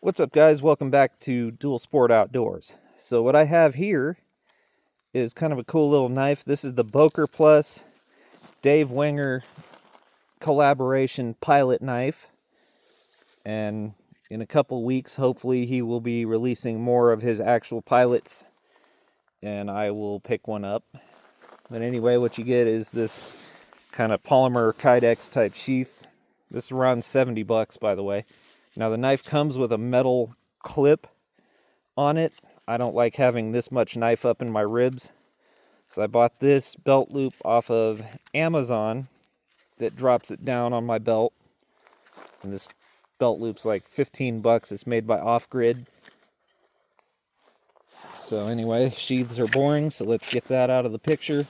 What's up, guys? Welcome back to Dual Sport Outdoors. So what I have here is kind of a cool little knife. This is the Boker Plus Dave Wenger collaboration pilot knife. And in a couple weeks, hopefully he will be releasing more of his actual pilots, and I will pick one up. But anyway, what you get is this kind of polymer Kydex type sheath. This is around $70, by the way. Now the knife comes with a metal clip on it. I don't like having this much knife up in my ribs, so I bought this belt loop off of Amazon that drops it down on my belt. And this belt loop's like $15. It's made by Off Grid. So anyway, sheaths are boring, so let's get that out of the picture.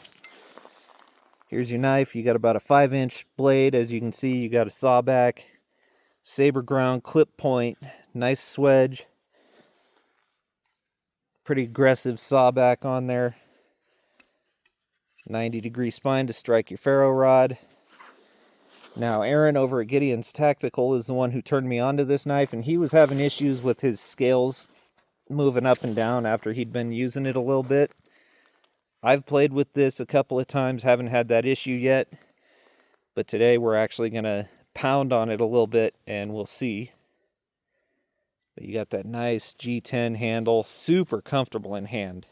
Here's your knife. You got about a 5-inch blade. As you can see, you got a sawback, saber ground, clip point, nice swedge, pretty aggressive sawback on there, 90-degree spine to strike your ferro rod. Now Aaron over at GideonstActical is the one who turned me onto this knife, and he was having issues with his scales moving up and down after he'd been using it a little bit. I've played with this a couple of times, haven't had that issue yet, but today we're actually going to pound on it a little bit and we'll see. But you got that nice G10 handle, super comfortable in hand.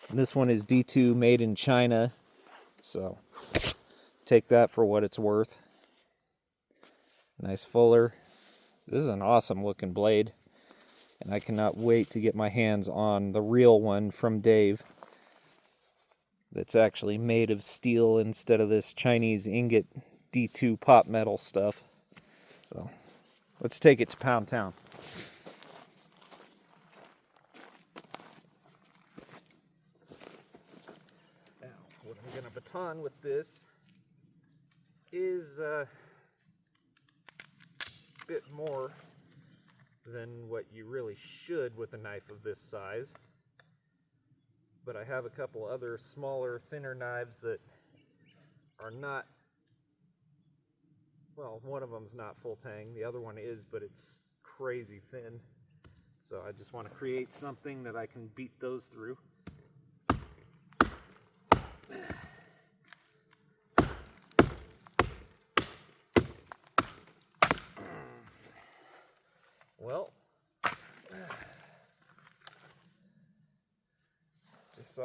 And this one is D2 made in China, so take that for what it's worth. Nice fuller. This is an awesome looking blade, and I cannot wait to get my hands on the real one from Dave that's actually made of steel instead of this Chinese ingot D2 pop metal stuff. So let's take it to Pound Town. Now, what I'm going to baton with this is a bit more than what you really should with a knife of this size. But I have a couple other smaller, thinner knives that are not, well, one of them's not full tang, the other one is, but it's crazy thin. So I just want to create something that I can beat those through. Well, just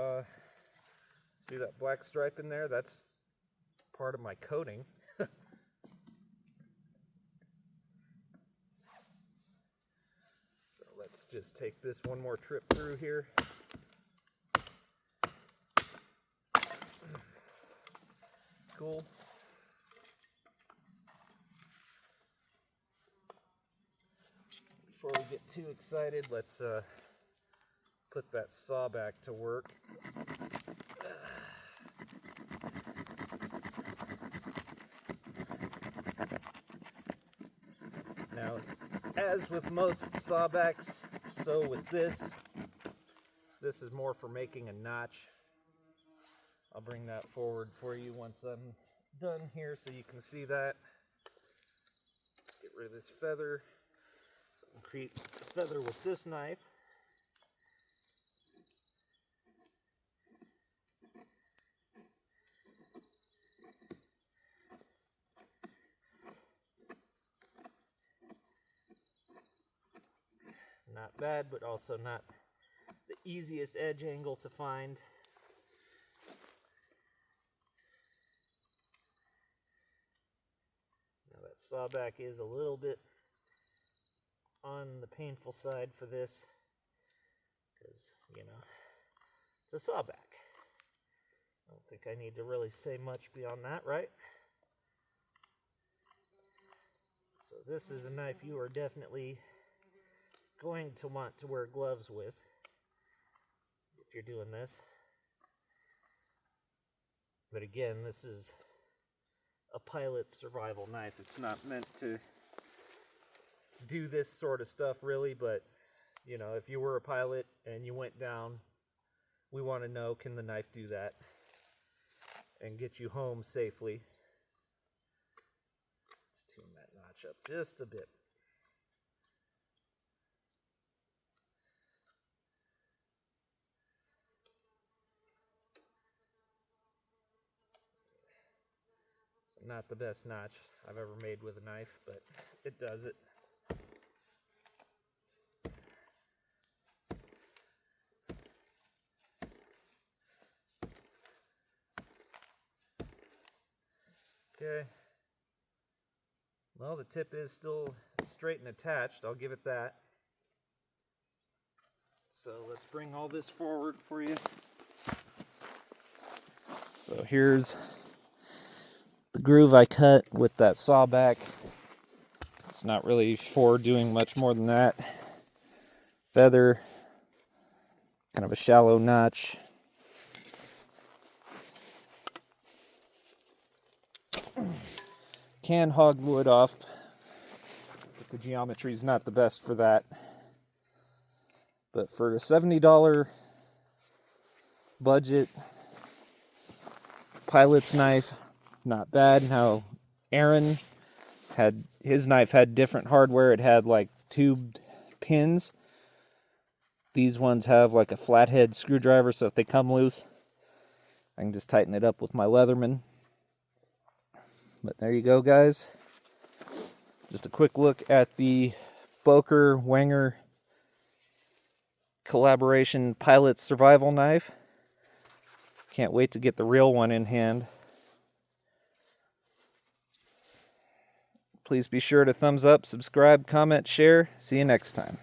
see that black stripe in there? That's part of my coating. So let's just take this one more trip through here. Cool. Before we get too excited, let's put that saw back to work. Now, as with most sawbacks, so with this is more for making a notch. I'll bring that forward for you once I'm done here so you can see that. Let's get rid of this feather. So I can create a feather with this knife. Not bad, but also not the easiest edge angle to find. Now that sawback is a little bit on the painful side for this, because, you know, it's a sawback. I don't think I need to really say much beyond that, right? So this is a knife you are definitely going to want to wear gloves with if you're doing this. But again, this is a pilot survival knife. It's not meant to do this sort of stuff really, but you know, if you were a pilot and you went down, we want to know, can the knife do that and get you home safely? Just tune that notch up just a bit. not the best notch I've ever made with a knife, but it does it. Okay. Well, the tip is still straight and attached. I'll give it that. So let's bring all this forward for you. So here's the groove I cut with that sawback. It's not really for doing much more than that. Feather, kind of a shallow notch. Can hog wood off, but the geometry is not the best for that. But for a $70 budget pilot's knife, not bad. Now, Aaron had his knife had different hardware. It had like tubed pins. These ones have like a flathead screwdriver, so if they come loose, I can just tighten it up with my Leatherman. But there you go, guys. Just a quick look at the Boker Wenger collaboration Pilot Survival Knife. Can't wait to get the real one in hand. Please be sure to thumbs up, subscribe, comment, share. See you next time.